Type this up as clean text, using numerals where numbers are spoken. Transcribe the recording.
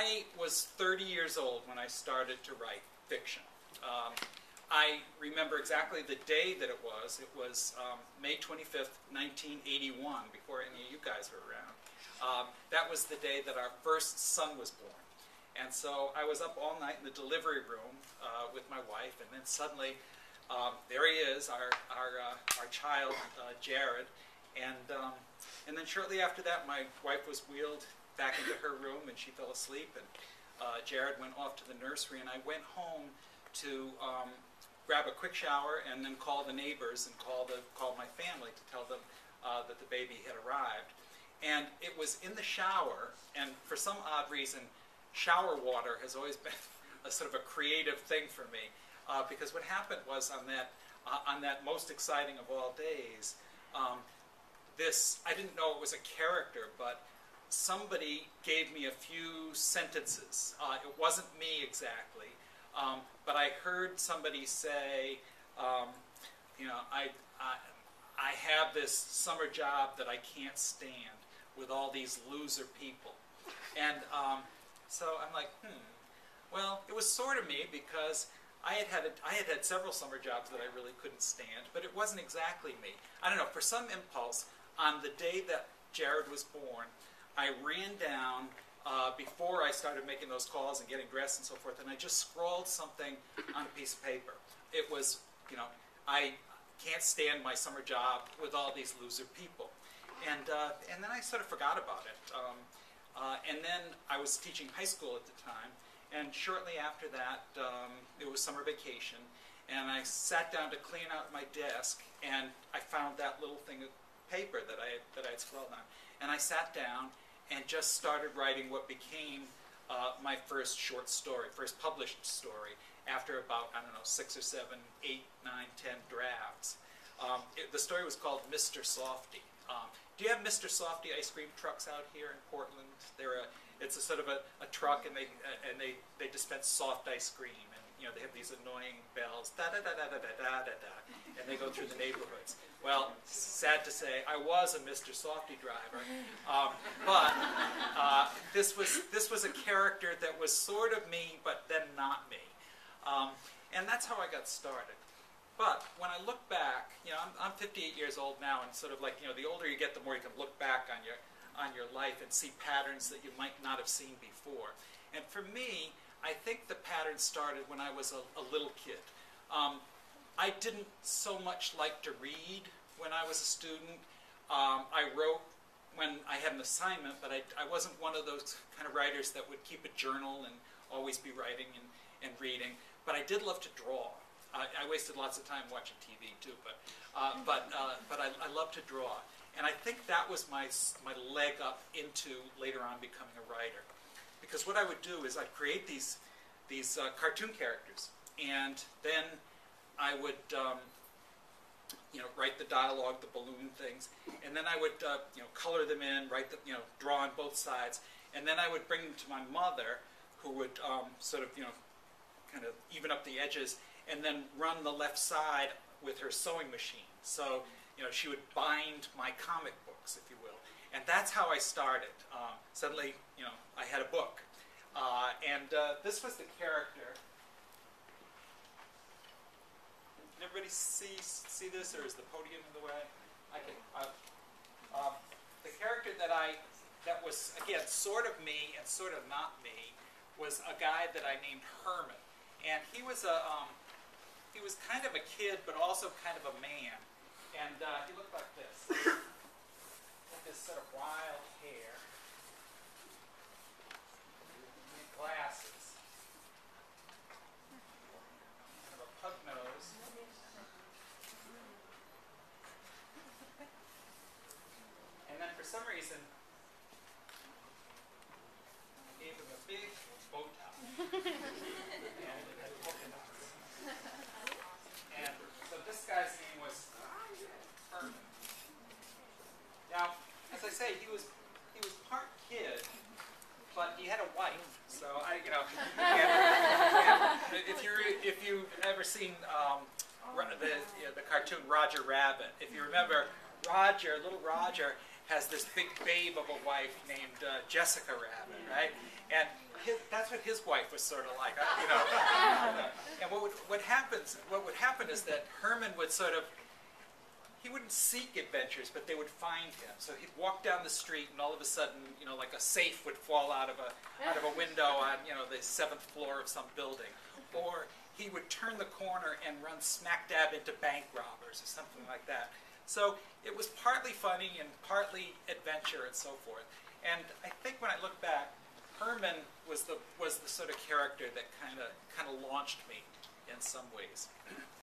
I was 30 years old when I started to write fiction. I remember exactly the day that it was. It was May 25th, 1981, before any of you guys were around. That was the day that our first son was born. And so I was up all night in the delivery room with my wife, and then suddenly there he is, our child, Jared. And then shortly after that, my wife was wheeled back into her room, and she fell asleep. And Jared went off to the nursery, and I went home to grab a quick shower and then call the neighbors and call my family to tell them that the baby had arrived. And it was in the shower, and for some odd reason, shower water has always been a sort of a creative thing for me, because what happened was on that most exciting of all days, I didn't know it was a character, but somebody gave me a few sentences. It wasn't me exactly, but I heard somebody say, you know, I have this summer job that I can't stand with all these loser people. And so I'm like, well, it was sort of me, because I had had several summer jobs that I really couldn't stand, but it wasn't exactly me. I don't know, for some impulse, on the day that Jared was born, I ran down before I started making those calls and getting dressed and so forth, and I just scrawled something on a piece of paper. It was, you know, I can't stand my summer job with all these loser people. And then I sort of forgot about it. And then I was teaching high school at the time, and shortly after that, it was summer vacation, and I sat down to clean out my desk, and I found that little thing of paper that I had scrawled on. And I sat down and just started writing what became my first short story, first published story, after about, I don't know, 6 or 7, 8, 9, 10 drafts. The story was called Mr. Softy. Do you have Mr. Softy ice cream trucks out here in Portland? It's a sort of a truck, and they dispense soft ice cream, and you know they have these annoying bells, da da da da da da da da, and they go through the neighborhoods. Well, sad to say, I was a Mr. Softy driver, but this was a character that was sort of me, but then not me, and that's how I got started. But when I look back, you know, I'm 58 years old now, and sort of like, you know, the older you get, the more you can look back on your life and see patterns that you might not have seen before. And for me, I think the pattern started when I was a little kid. I didn't so much like to read when I was a student. I wrote when I had an assignment, but I wasn't one of those kind of writers that would keep a journal and always be writing and reading. But I did love to draw. I wasted lots of time watching TV too, but I love to draw, and I think that was my leg up into later on becoming a writer, because what I would do is I'd create these cartoon characters, and then I would you know, write the dialogue, the balloon things, and then I would you know, color them in, you know, draw on both sides, and then I would bring them to my mother, who would sort of, you know, kind of even up the edges, and then run the left side with her sewing machine. So, you know, she would bind my comic books, if you will. And that's how I started. Suddenly, you know, I had a book. And this was the character. Can everybody see this, or is the podium in the way? The character that was, again, sort of me and sort of not me, was a guy that I named Herman. And he was kind of a kid, but also kind of a man. And he looked like this. With this sort of wild hair. And glasses. Kind of a pug nose. And then for some reason, I gave him a big bow tie. And so this guy's name was Herman. Now, as I say, he was part kid, but he had a wife. So you know, if you've ever seen the cartoon Roger Rabbit, if you remember, little Roger has this big babe of a wife named Jessica Rabbit, right? And that's what his wife was sort of like, you know. And what would happen is that Herman would sort of, he wouldn't seek adventures, but they would find him. So he'd walk down the street, and all of a sudden, you know, like a safe would fall out of a window on, you know, the 7th floor of some building, or he would turn the corner and run smack dab into bank robbers or something like that. So it was partly funny and partly adventure and so forth. And I think when I look back, Herman was the sort of character that kind of launched me in some ways.